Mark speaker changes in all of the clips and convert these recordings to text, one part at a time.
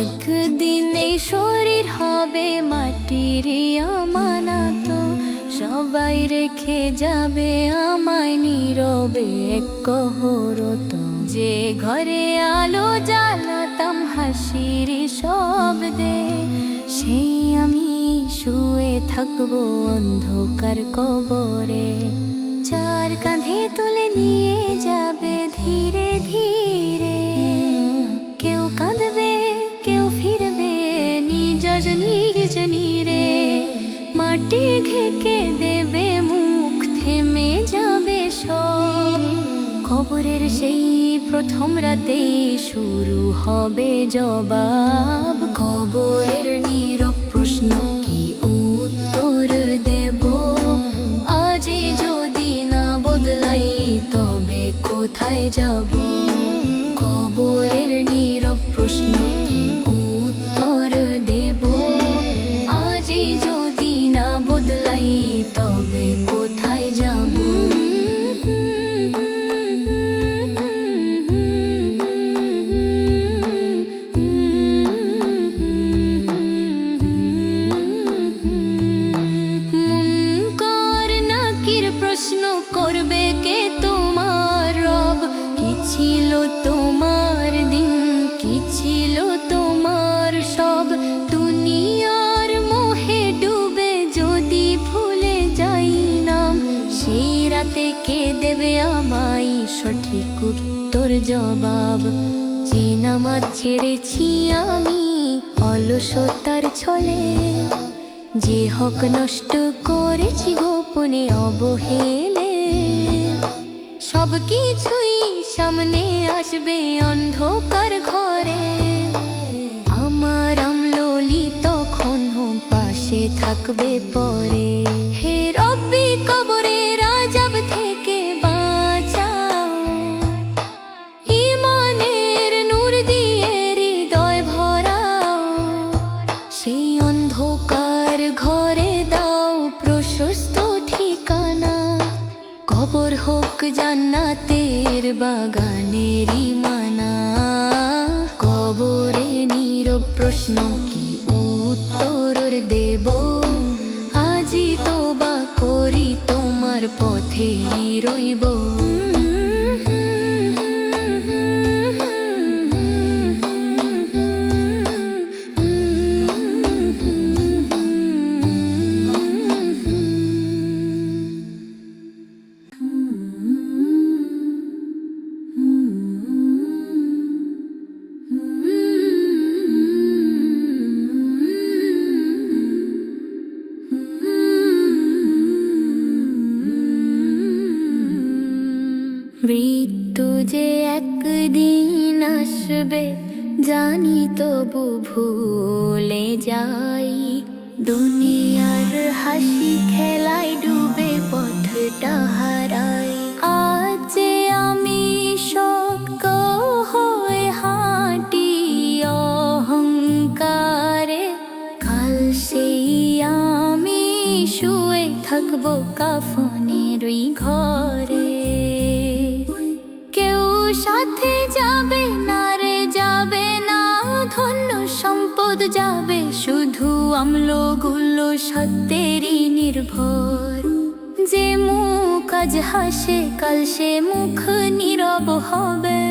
Speaker 1: একদিন এই শরীর হবে মাটির আমানত, সবাই রেখে যাবে আমায় নীরবে এক কহরত। যে ঘরে আলো জ্বালাতাম হাসির শব্দে, সেই আমি শুয়ে থাকবো অন্ধকার কবরে। চার কাঁধে তুলে নিয়ে যাবে ধীরে ধীরে, কেউ কাঁদবে কেউ ফিরবে নিজ নিজ নীরে। মাটি ঢেকে দেবে মুখ, থেমে যাবে সব। কবরের সেই প্রথম রাতেই শুরু হবে জবাব। কবরের নীরব প্রশ্ন, কি উত্তর দেব? আজই যদি না বদলাই তবে কোথায় যাব? কবরের নীরব প্রশ্ন, কি উত্তর দেব? আজই যদি না বদলাই তবে কোথায় যাব? মুনকার নাকির প্রশ্ন করবে কে তোমার রব? কি ছিল তোমার দিন, কি ছিল তোমার সব? দুনিয়ার মোহে ডুবে যদি ভুলে যাই নাম, সেই রাতে কে দেবে আমায় সঠিক উত্তর জবাব? যে নামাজ ছেড়েছি আমি অলসতার ছলে, যে হক নষ্ট করেছি গোপনে অবহেলে, সব কিছুই সামনে আসবে অন্ধকার ঘরে। আমার আমললি তখন পাশে থাকবে পরে। হে রব্বি কবরের আযাব থেকে বাঁচাও, ঈমানের নূর দিয়ে হৃদয় ভরাও। সেই অন্ধকার ঘরে দাও প্রশস্ত ঠিকানা, কবর হোক জান্নাতের বাগানেরই মানা। কবরে নীরব প্রশ্ন, কি উত্তর দেব? আজই তোবা করি তোমার পথেই রইব। মৃত্যু যে একদিন আসবে জানি, তবু ভুলে যাই। দুনিয়ার হাসি খেলায় ডুবে পথটা হারাই। আজ যে আমি শক্ত হয়ে হাঁটি অহংকারে, কাল সেই আমি শুয়ে থাকবো কাফনের ওই ঘরে। কেউ সাথে যাবে না রে, যাবে না ধন্য সম্পদ যাবে, শুধু আমলগুলো সত্যেরই নির্ভর। যে মুখ আজ হাসে কাল সে মুখ নীরব হবে।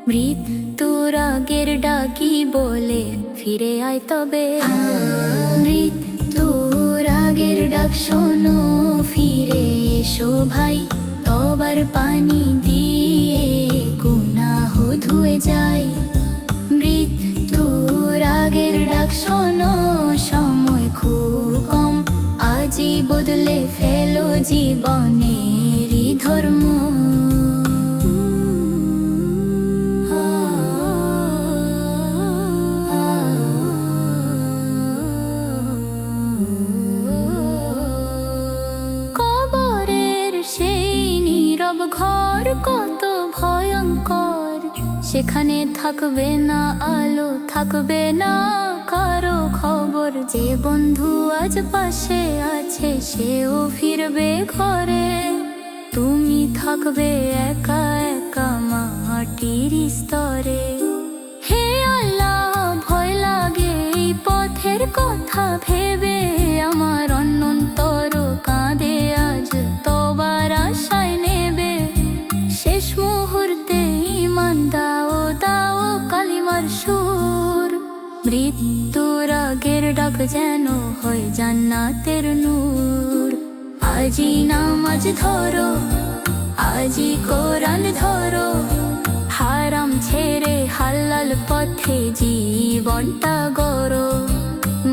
Speaker 1: মৃত্যুর আগের ডাকি বলে ফিরে আয় তবে। মৃত্যুর আগের ডাক শোনো, ফিরে এসো ভাই। তবার পানি দিয়ে গুনাহ ধুয়ে যায়। মৃত্যুর আগের ডাক শোনো, সময় খুব কম। আজই বদলে ফেলো জীবনেরই ধর্ম। সেখানে থাকবে না আলো, থাকবে না কারো খবর। যে বন্ধু আজ পাশে আছে সেও ফিরবে ঘরে। তুমি থাকবে একা একা মাটির স্তরে। হে আল্লাহ, ভয় লাগে এই পথের কথা ভেবে। আমার অনন্তর কাঁদে আজ তবার আশায় নেবে। শেষ মুহূর্তে ঈমান দাও, দাও কালিমার সুর। মৃত্যুর আগের ডাক যেন হয় জান্নাতের নূর। আজই নামাজ ধরো, আজই কোরআন ধরো, হারাম ছেড়ে হালাল পথে জীবনটা গড়ো।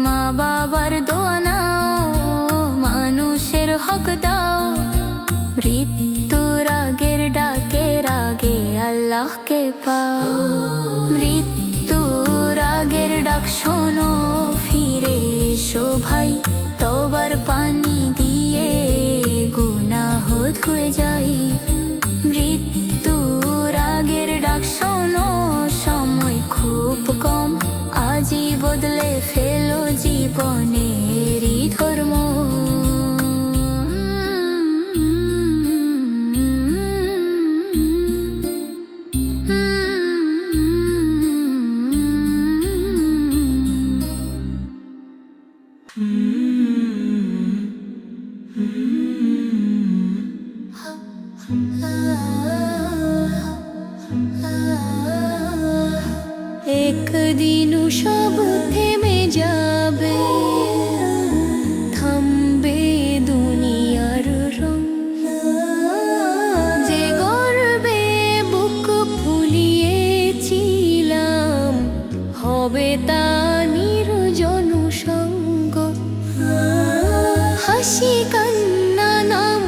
Speaker 1: মা বাবার দোয়া নাও, মানুষের হক দাও। মৃত্যুর আগের ডাকের আগে আল্লাহকে পাও। মৃত্যুর আগের ডাক শোনো, ফিরে এসো ভাই। তবার পানি দিয়ে গুনাহ ধুয়ে যাই। মৃত্যুর আগের ডাক শোনো, সময় খুব কম। আজই বদলে ফেলো জীবনেরই ধর্ম। একদিন সব থেমে যাবে, থামবে দুনিয়ার রং। যে গর্বে বুক ফুলিয়েছিলাম, হবে তা নির্জন সঙ্গ। হাসি কান্না নাম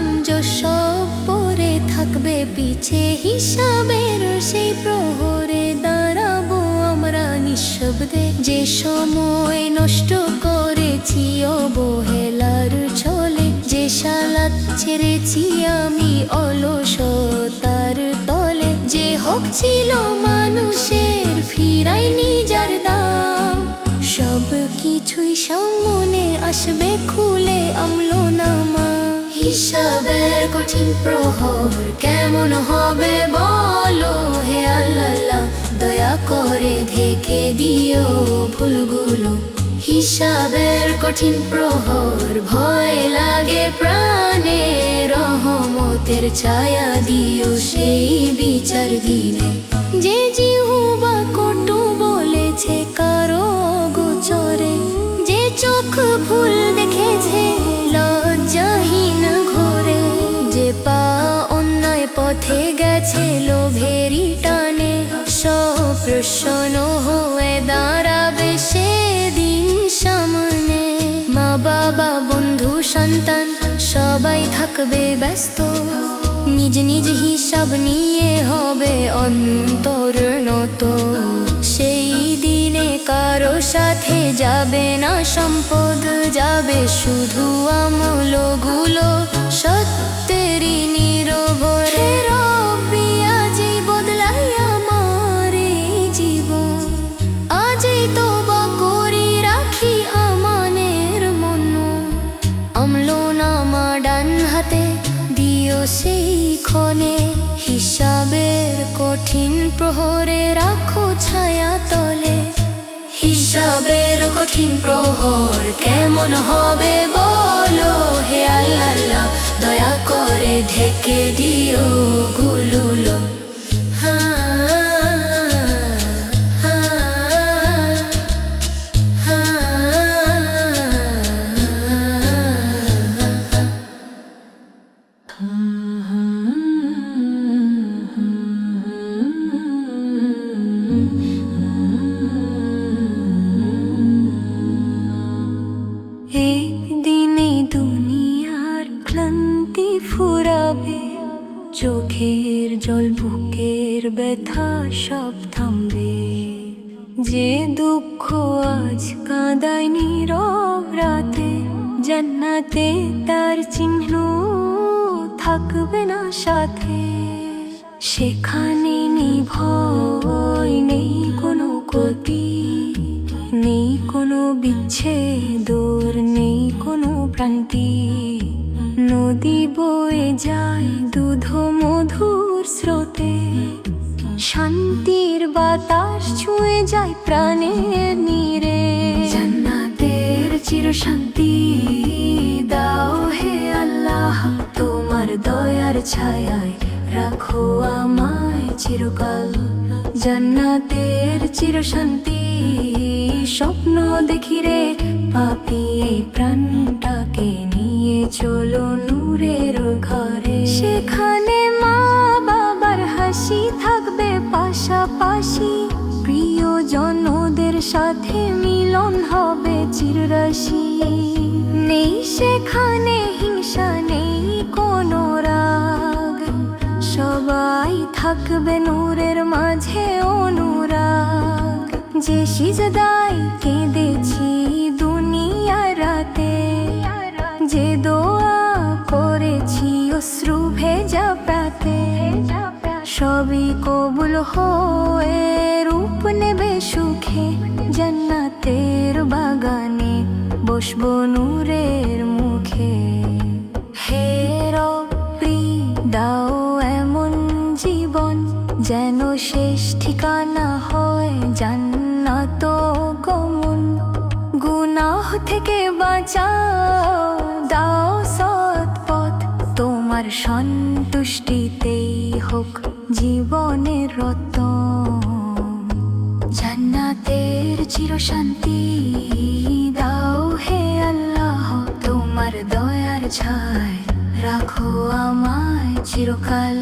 Speaker 1: সব পরে থাকবে পিছে। হিসাবের সেই প্রহরে দাঁড়াবো আমরা নিঃশব্দে। যে সময় নষ্ট করেছি অবহেলার ছলে, যে সালাত ছেড়েছি আমি অলসতার তলে, যে হক ছিল মানুষের ফিরাইনি যার দাম, সব কিছুই সামনে আসবে খুলে আমলনামা। হিসাবের কঠিন প্রহর কেমন হবে বলো, হে আল্লাহ দয়া করে ঢেকে দিও ভুলগুলো। হিসাবের কঠিন প্রহর ভয় লাগে প্রাণে, রহমতের ছায়া দিও সেই বিচার দিনে। যে জিহ্বা কটু বলেছে কারো গোচরে, যে চোখ ভুল দেখেছে লজ্জাহীন ঘোরে, যে পা অন্যায় পথে গেছে লোভেরই টানে, সব প্রশ্ন হয়ে দাঁড়াবে সেদিন সামনে। মা বাবা বন্ধু সন্তান সবাই থাকবে ব্যস্ত, নিজ নিজ হিসাব নিয়ে হবে অন্তর নত। সেই দিনে কারো সাথে যাবে না সম্পদ, যাবে শুধু আমলগুলো সত্যেরই নিরভরে। রব্বি আজই বদলাই আমার এই জীবন, আজই তওবা করি রাখি আমানের মন। আমলনামা ডান হাতে দিও সেই ক্ষণে, হিসাবের কঠিন প্রহরে রাখো ছায়া তলে। হিসাবের কঠিন প্রহর কেমন হবে বলো, হে আল্লাহ দয়া করে ঢেকে দিও গুলুলো। একদিনে দুনিয়ার ক্লান্তি ফুরাবে, চোখের জল বুকের ব্যথা সব থামবে। যে দুঃখ আজ কাঁদায় নীরব রাতে, জান্নাতে তার চিহ্ন থাকবে না সাথে। সেখানে নেই ভয়, নেই কোনো গতি, নেই কোনো বিচ্ছেদর, নেই কোনো প্রান্তি। নদী বয়ে যায় দুধ মধুর স্রোতে, শান্তির বাতাস ছুঁয়ে যায় প্রাণের নীড়ে। জান্নাতের চিরশান্তি দাও হে আল্লাহ, তোমার দয়ার ছায়ায় রাখো আমায় চিরকাল। জান্নাতের চিরশান্তি স্বপ্ন দেখি রে পাপি, এই প্রাণটাকে নিয়ে চলো নূরের ঘরে। সেখানে মা বাবার হাসি থাকবে পাশাপাশি, প্রিয়জনদের সাথে মিলন হবে চিররাশি। নেই সেখানে হিংসা, নেই কোনো রাগ, সবাই থাকবে নূরের মাঝে অনুরাগ। যে সিজদায় কেঁদেছি দুনিয়ার রাতে, যে দোয়া করেছি অশ্রু ভেজা প্রাতে, সবই কবুল হয়ে রূপ নেবে সুখে। জান্নাতের বাগানে বসবো নূরের মুখে। হে রব্বি দাও এমন জীবন, যেন শেষ ঠিকানা হয় জান্নাত গমন। গুনাহ থেকে বাঁচাও, দাও সৎ পথ, তোমার সন্তুষ্টিতেই হোক জীবনের রতন। জান্নাতের চিরশান্তি দাও হে আল্লাহ, তোমার দয়ার ছায় রাখো আমায় চিরকাল।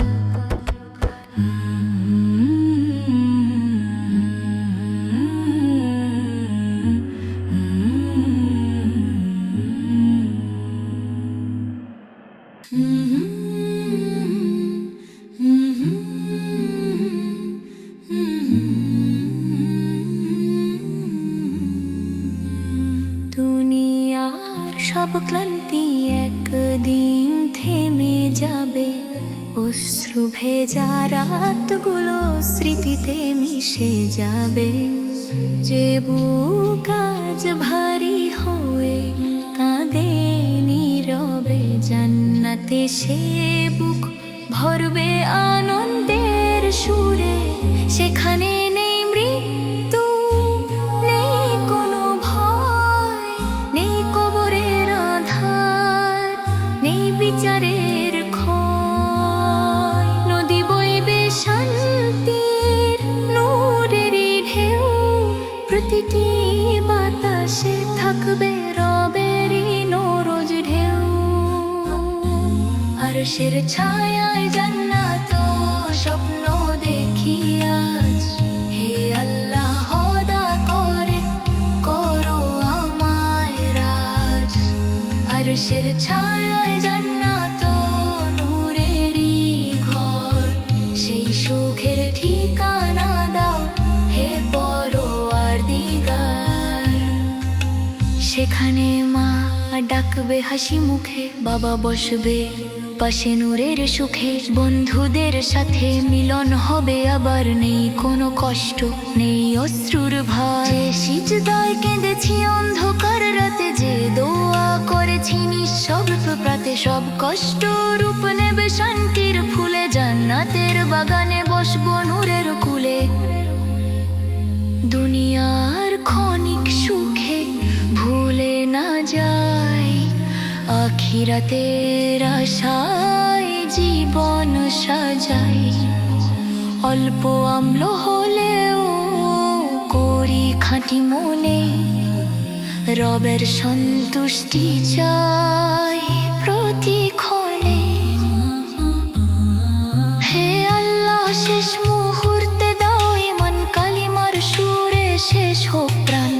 Speaker 1: দুনিয়ার সব ক্লান্তি একদিন থেমে যাবে, অশ্রু ভেজা রাতগুলো স্মৃতিতে মিশে যাবে। যে বুক আজ ভারী হয়ে কাঁদে নীরবে, জান্নাতে সে বুক ভরবে আনন্দের সুরে। সেখানে নেই মৃত্যু, নেই কোনো ভয়, নেই কবরের আধার, নেই বিচারের ক্ষয়। নদী বইবে শান্তির নূরেরই ঢেউ, প্রতিটি বাতাসে থাকবে রবেরই নরজ ঢেউ। আরশের ছায়ায় জান্নাত স্বপ্ন দেখি আজ, হে আল্লাহ খোদা করে করো আমায় রাজ। আরশের ছায়ায় জান্নাত নূরেরই ঘর, সেই সুখের ঠিকানা দাও হে পরওয়ারদিগার। সেখানে মা ডাকবে হাসি মুখে, বাবা বসবে পাশে নূরের সুখে। বন্ধুদের সাথে মিলন হবে আবার, নেই কোনো কষ্ট, নেই অশ্রুর ভয়। সিজদায় কেঁদেছি অন্ধকার রাতে, যে দোয়া করেছি নিঃশব্দ প্রাতে, সব কষ্ট রূপ নেবে শান্তির ফুলে। জান্নাতের বাগানে বসবো নূরের কুলে। দুনিয়ার ক্ষণিক সুখে ভুলে না যায়, আখিরাতের আশায় জীবন সাজাই। অল্প আমল হলেও করি খাঁটি মনে, রবের সন্তুষ্টি চাই প্রতিক্ষণে। হে আল্লাহ শেষ মুহূর্তে দাও ইমান, কালিমার সুরে শেষ হোক প্রাণ।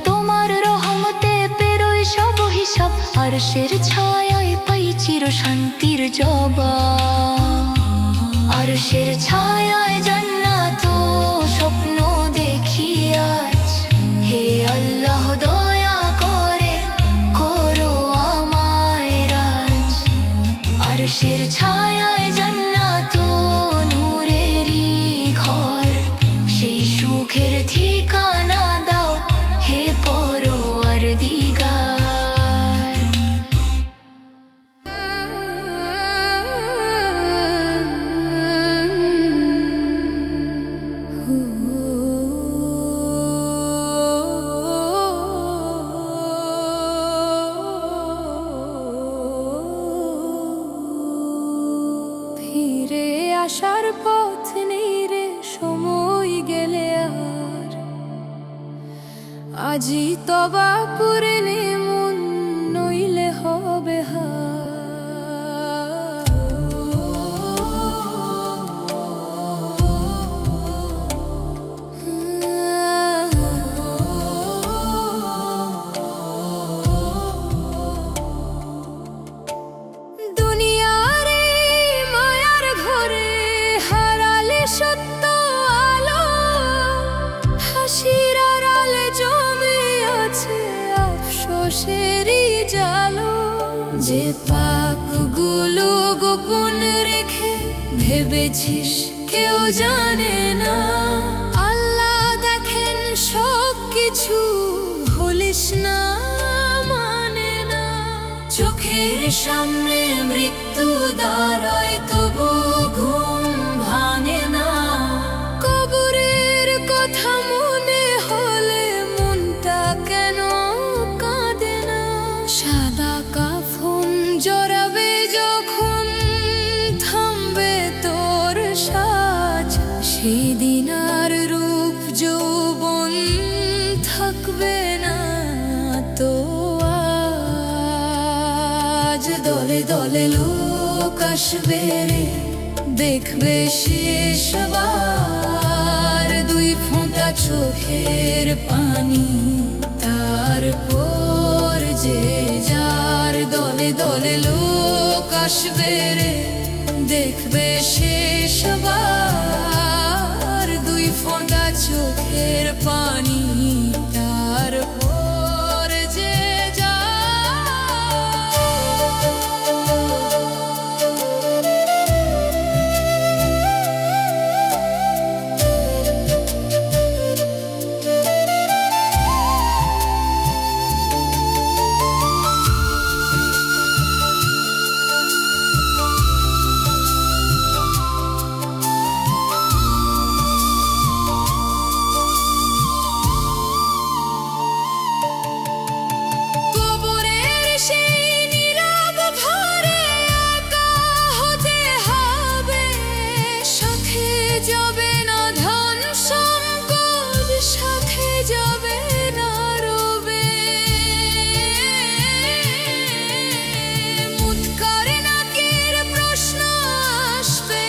Speaker 1: তোমার রহমতে পেরোয় সব হিসাব, আরশের ছায়ায় পাই চির শান্তির জবাব। আরশের ছায়ায় জান্নাত স্বপ্ন দেখি আজ, হে আল্লাহ দয়া করে করো আমায় রাজ। আরশের ছায়ায় জান্নাত নূরে আসার পথ নেই রে সময় গেলে আর। আজি তবা করে নে মন, নইলে হবে হার। যে পাপগুলো গোপন রেখে ভেবেছিস কেউ জানে না, আল্লাহ দেখেন সব কিছু, ভুলিস না মানে না। চোখের সামনে মৃত্যু দাঁড়ায় তবু ঘুম ভাঙে না, কবরের কথা মনে হলে মনটা কেন কাঁদে না। সাদা কাফন জড়াবে যখন থামবে তোর সাজ, সেদিন আর রূপ যৌবন থাকবে না তো আজ। দলে দলে লোক আসবে রে দেখবে শেষবার, দুই ফোঁটা চোখের পানি তারপর যে যার। দলে দলে লোক আসবে রে দেখবে শেষবার, দুই ফোঁটা চোখের পানি তারপর যে যাবে না ধন সম্পদ, সাথে যাবে না রবে। মুৎকার নাকের প্রশ্ন আসবে,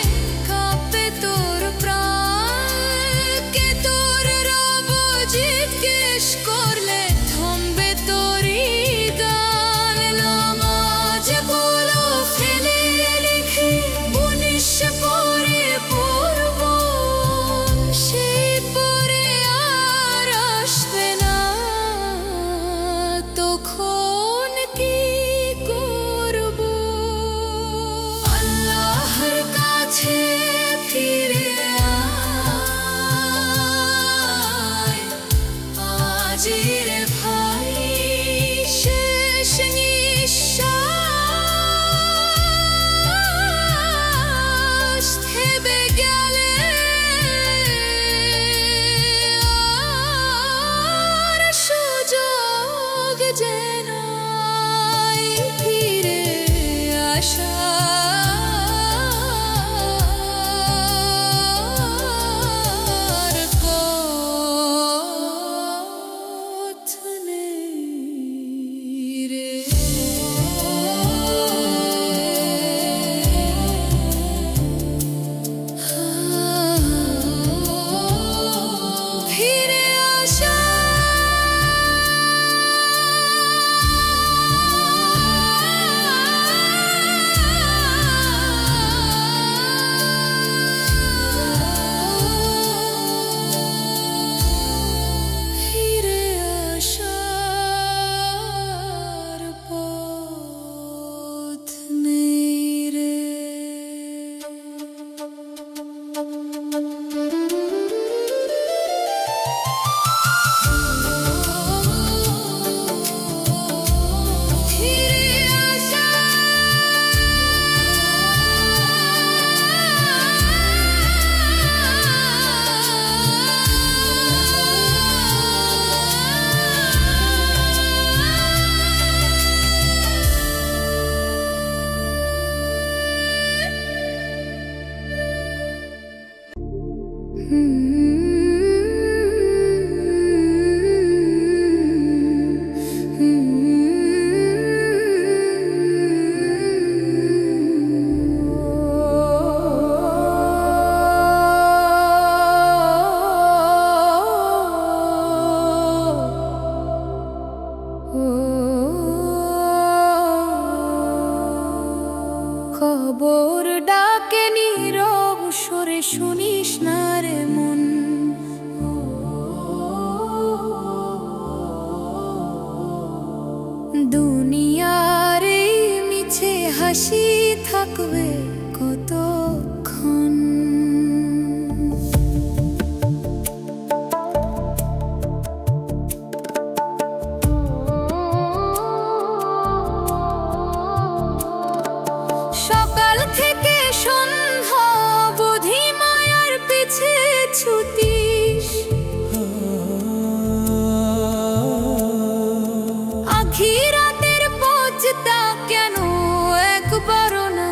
Speaker 1: কাঁপে তোর প্রাণ। কে তোর রব জিজ্ঞেস করলে থামবে তোরই গান। নামাজ গুলো ফেলে লিখে উনিশ পরে ভাই শেষ নিঃশ্বাস থেমে গেলে আর সুযোগ যেন ফিরে আসা। কবর ডাকে নীরব সুরে, শুনিস না রে মন। দুনিয়ার এই মিছে হাসি থাকবে কতক্ষণ। সকাল থেকে সন্ধ্যা বুঝি মায়ার পিছে ছুটিস, আখিরাতের পথটা কেন একবারও না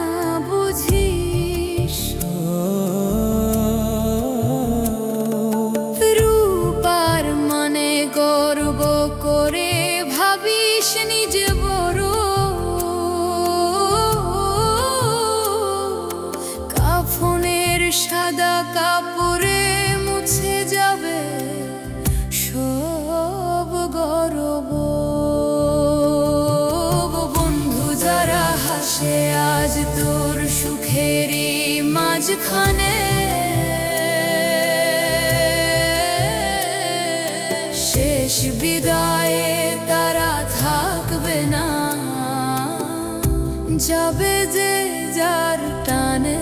Speaker 1: বুঝিস। রূপার মানে গর্ব করে ভাবিস নিজে বড়, কাফনের সাদা কাপড়ে মুছে যাবে সব গর্ব। বন্ধু যারা হাসে আজ তোর সুখেরই মাঝখানে, শেষ বিদায়ে তারা থাকবে না, যাবে যে যার টানে।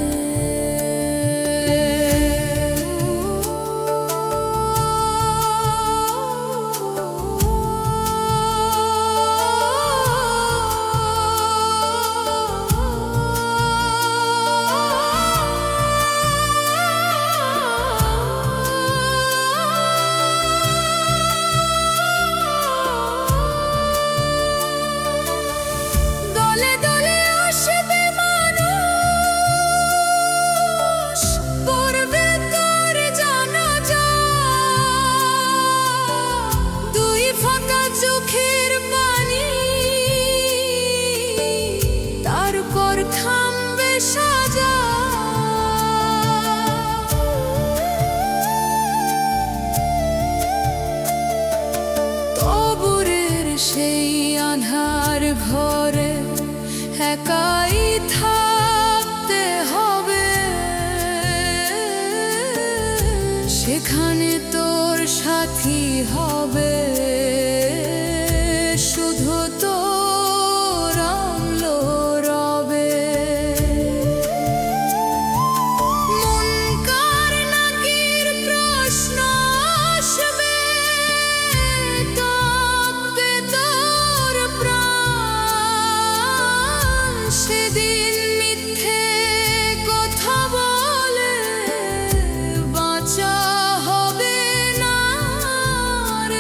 Speaker 1: দলে দলে আসবে মানুষ, পড়বে তোর জানাজা। দুই ফাঁকা চোখের পানি তারপর থামবে সাজা। কবরের সেই আঁধার ঘরে একাই থাকতে হবে, সেখানে তোর সাথী হবে শুধু তোর আলো রবে। মুনকার নাকির প্রশ্ন আসবে, কাঁপবে তোর প্রাণ। সেদিন মিথ্যে কথা বলে বাঁচা হবে না রে।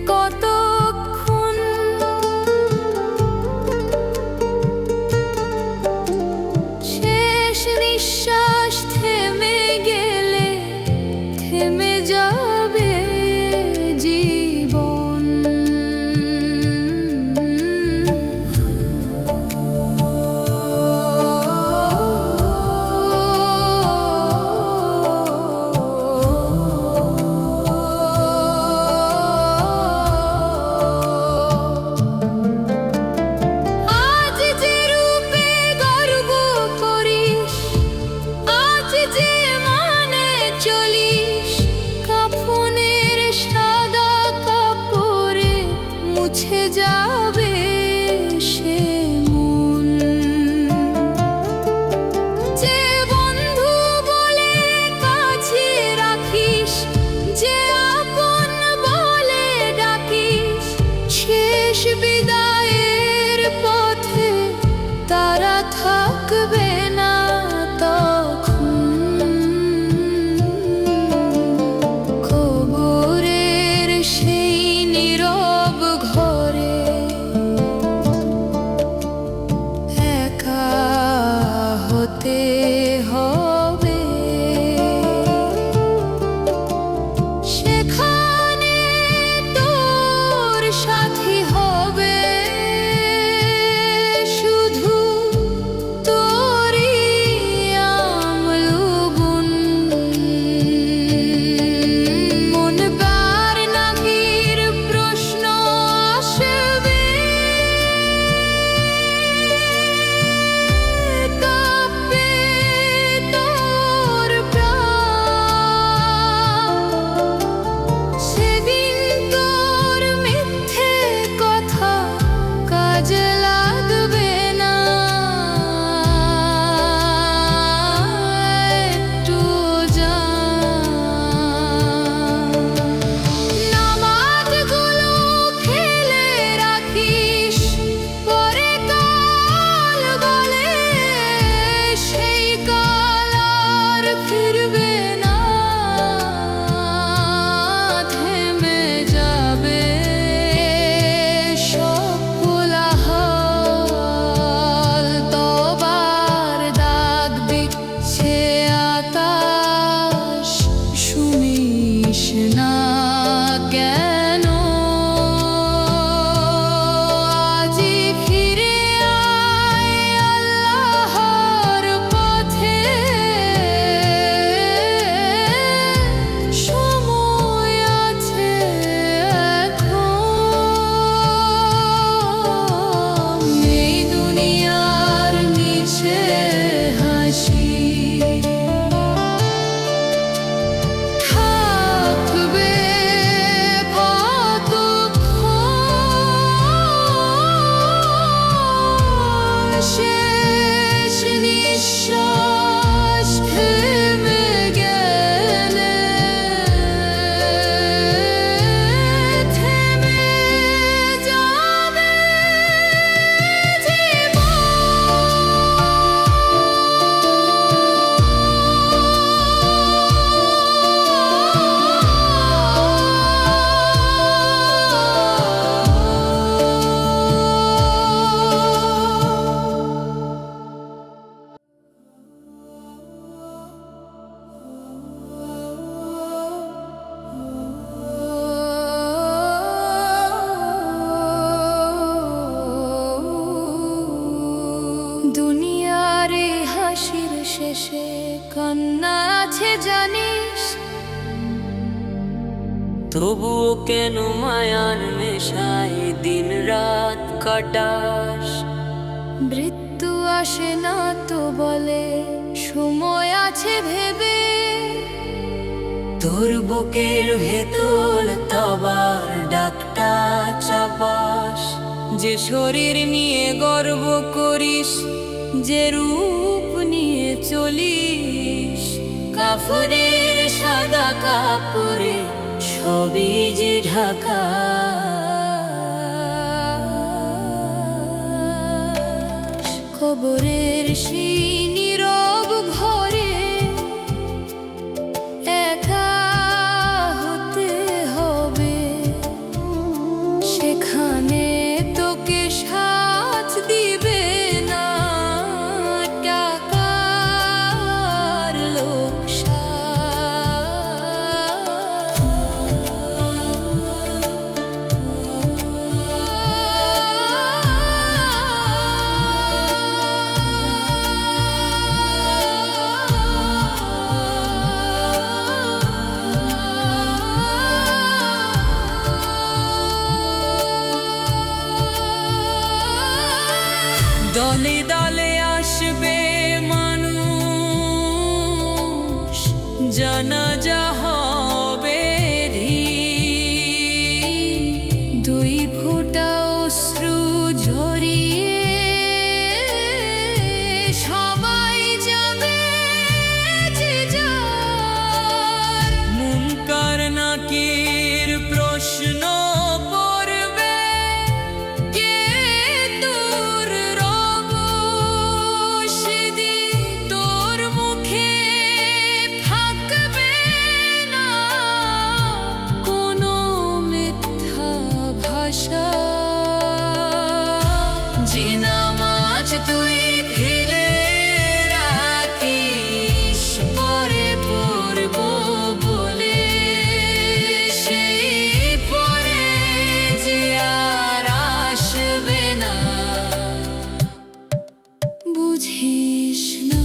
Speaker 1: কতক্ষণ। শেষ নিঃশ্বাস থেমে গেলে থেমে যাবে জীবন। আজ যে রূপে গর্ব করিস, আজ যে মানে চলিস, কাফনের সাদা কাপড়ে মুছে যাবে সে মন। যে বন্ধু বলে কাছে রাখিস, যে আপন বলে ডাকিস, শেষ বিদায়ের পথে তারা থাকবে না তখন। কবরের সেই নীরব ঘরে একা হতে হবে। সেখানে তোর সাথী হবে শুধু তোরই আমলগুন। মনবার নাকির প্রশ্ন আসবে, কাঁপবে তোর প্রাণ। সেদিন তোর মিথ্যে কথা কাজে লাগবে না, একটু জান। নামাজগুলো ফেলে রাখিস, পরে কাল বলে সেই কাল আর ফিরবে না। থেমে যাবে সব কোলাহল, তবার দাগ দিচ্ছে আকাশ। শুনিস না কেন আজি ফিরে আয় আল্লাহর পথে। সময় আছে এখন, এই দুনিয়ার নিচে হাসি থাকবে কতক্ষণ। শেষ নিঃশ্বাস থেমে গেলে থেমে যাবে দুনিয়ার এই হাসির শেষে কান্না আছে জানিস,
Speaker 2: তবুও কেন মায়ার নেশায় দিন রাত কাটাস?
Speaker 1: মৃত্যু আসে না তো বলে সময় আছে ভেবে।
Speaker 2: তোর বুকের ভেতর তবার ডাকটা চাপাস, যে শরীর নিয়ে গর্ব করিস, যে রূপ নিয়ে চলিস, কাফনের সাদা কাপড়ে সবই যে ঢাকা।
Speaker 1: কবরের সেই নীরব ঘরে একা হতে হবে।
Speaker 2: এখানে তোকে সাথ দিবে না টাকার লোকসান। দলে দলে আসবে মানুষ, জানাজা হবে দুই ফোঁটা অশ্রু ঝরিয়ে সবাই যাবে যে যার। মুনকার নাকির প্রশ্ন করবে, কে তোর রব? সেদিন তোর মুখে থাকবে না কোনো মিথ্যা ভাষা। যে নামাজ তুই ফেলে রাখিস পরে পড়ব বলে, সেই পরে যে আর আসবে না, বুঝিস না?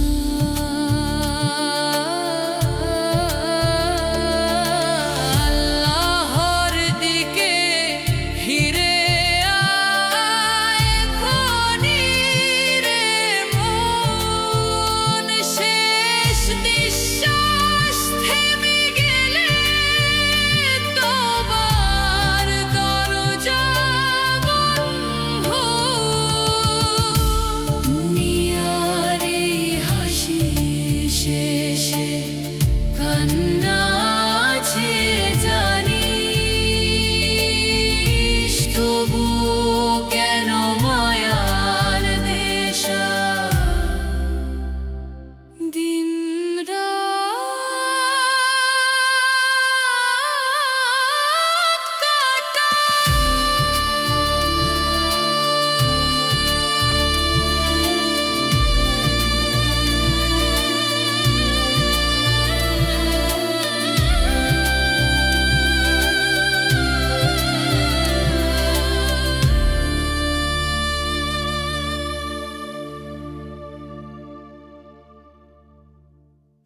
Speaker 2: আল্লাহর দিকে ফিরে আয় এখনই রে মন। শেষ নিঃশ্বাস থেমে গেলে তোবার দরজা বন্ধ। দুনিয়ার এই হাসি শেষে কান্না আছে জানিস, তবুও কেন মায়ার নেশা? দিন রাত কাটা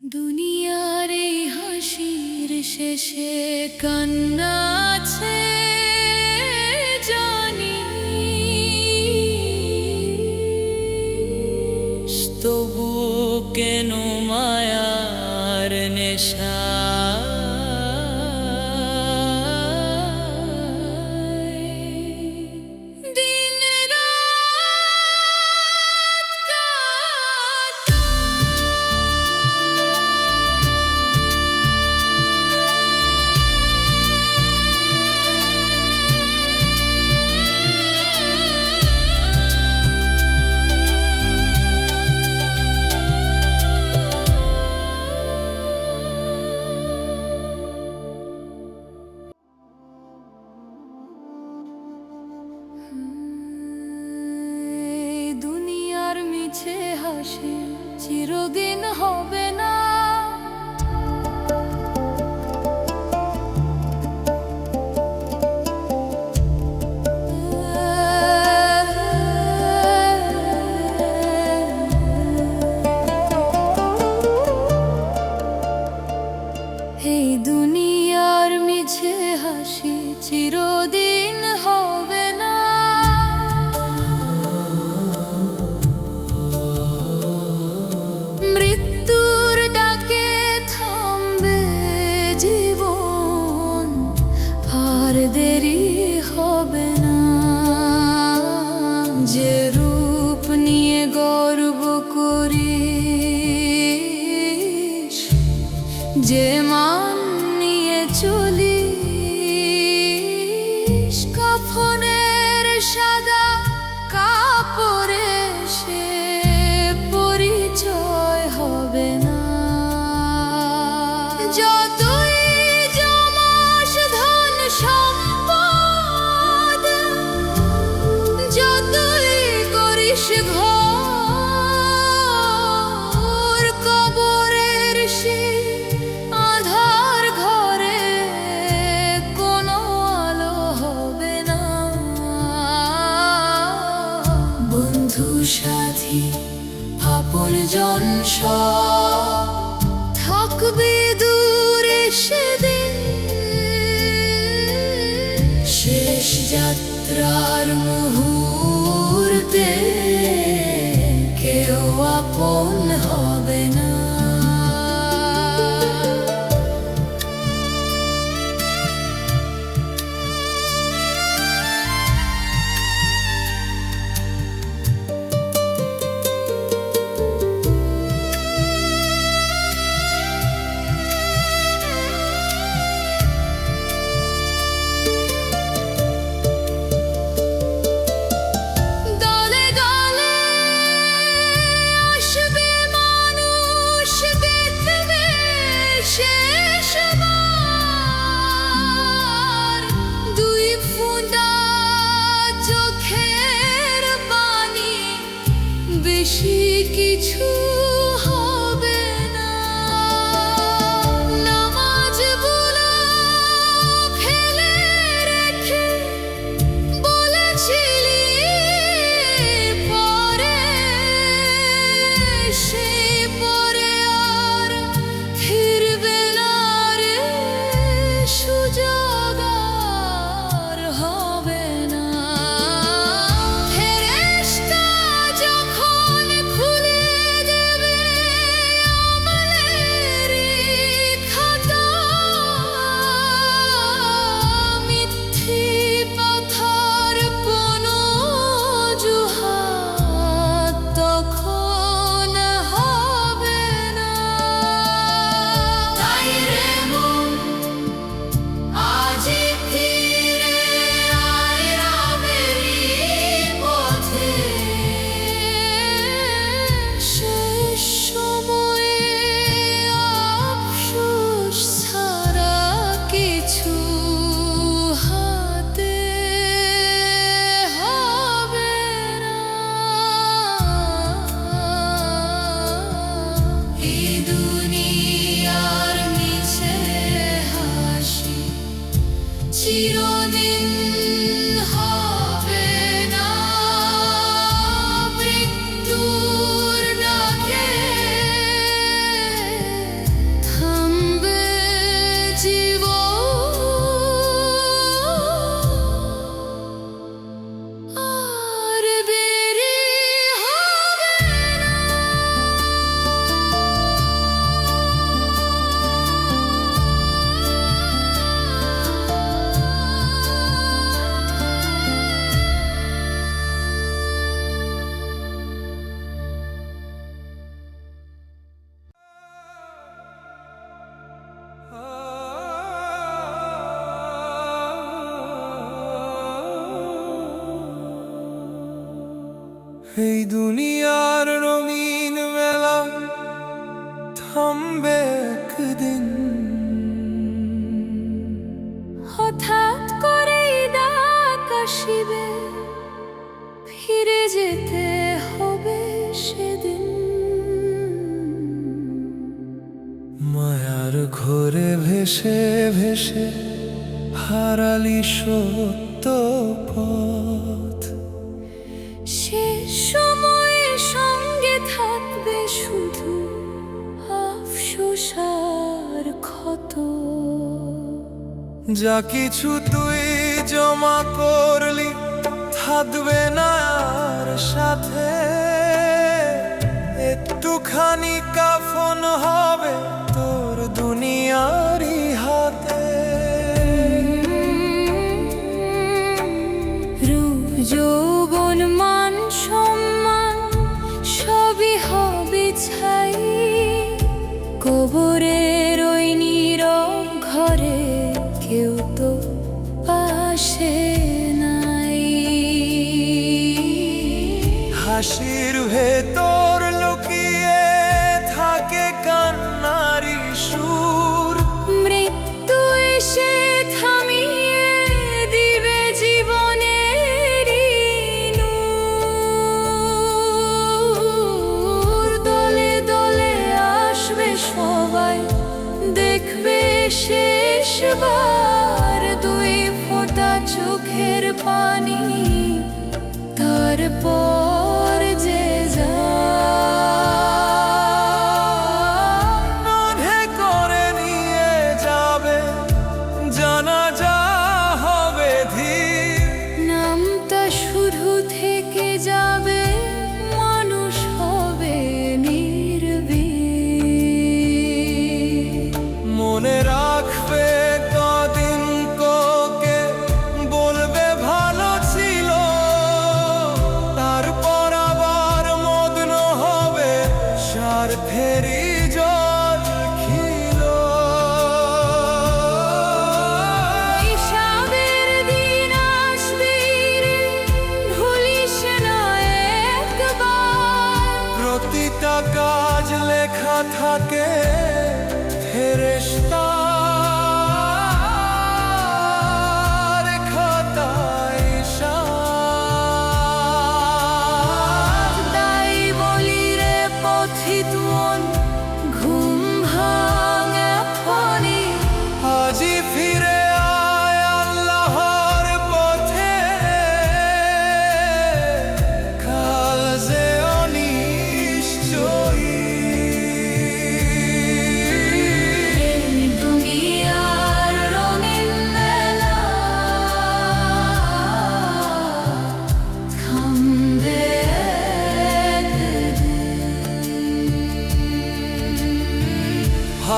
Speaker 2: দুনিয়ার এই হাসির শেষে কান্না আছে জানিস, তবু কেন মায়ার নেশা? দিন রাত কাটা দুনিয়ার মিছে হাসি চিরদিন হবে না। এই দুনিয়ার মিছে হাসি চিরদিন হবে না। মৃত্যুর ডাকে থামবে জীবন, আর দেরি হবে না। যে রূপ নিয়ে গর্ব করিস, যে মান নিয়ে চলিস, কাফনের সাদা কাপড়ে সে পরিচয় হবে না। যতই জমাস ধন সম্পদ আপনজন সব থাকবে দূরে সেদিন, শেষ যাত্রার মুহূর্তে কেউ আপন হবে না। বেশি কিছু হবে না, নামাজগুলো ফেলে রেখে বলেছিলি পরে, সে পরে আর ফিরবে না রে, সুযোগ আর হবে না। ফেরেশতা যখন খুলে দেবে আমলের খাতা, মিথ্যে কথার কোনো অজুহাত তখন হবে না। তাই রে মন, আজই ফিরে আয় রামেরই পথে, শেষ সময়ে আফসোস ছাড়া কিছু হাতে হবে না। এই দুনিয়ার মিছে হাসি চিরদিন হবে না, মৃত্যুর ডাকে থামবে জীবন, আর বেরি হবে না।
Speaker 3: এই দুনিয়ার রঙিন মেলা থামবে একদিন,
Speaker 2: হঠাৎ করেই ডাক আসিবে, ফিরে যেতে হবে সেদিন।
Speaker 3: মায়ার ঘোরে ভেসে ভেসে হারালি সত্য পথ,
Speaker 2: শেষ সময়ে সঙ্গে থাকবে শুধু আফসোস আর ক্ষত।
Speaker 3: যা কিছু তুই জমা করলি থাকবে না আর সাথে, একটুখানি কাফন হবে তোর দুনিয়ারি হাতে।
Speaker 2: রূপ যৌবন মান সম্মান সবই হবে ছাই, কবরের ওই নীরব ঘরে কেউ তো পাশে নাই।
Speaker 3: হাসির ভেতর লুকিয়ে থাকে কান্নারি সুর,
Speaker 2: মৃত্যু এসে থামিয়ে দিবে জীবনের নূর। দলে দলে আসবে সবাই, দেখবে শেষবার দুই ফোঁটা চোখের পানি, তারপর যে যা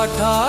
Speaker 3: পাঠা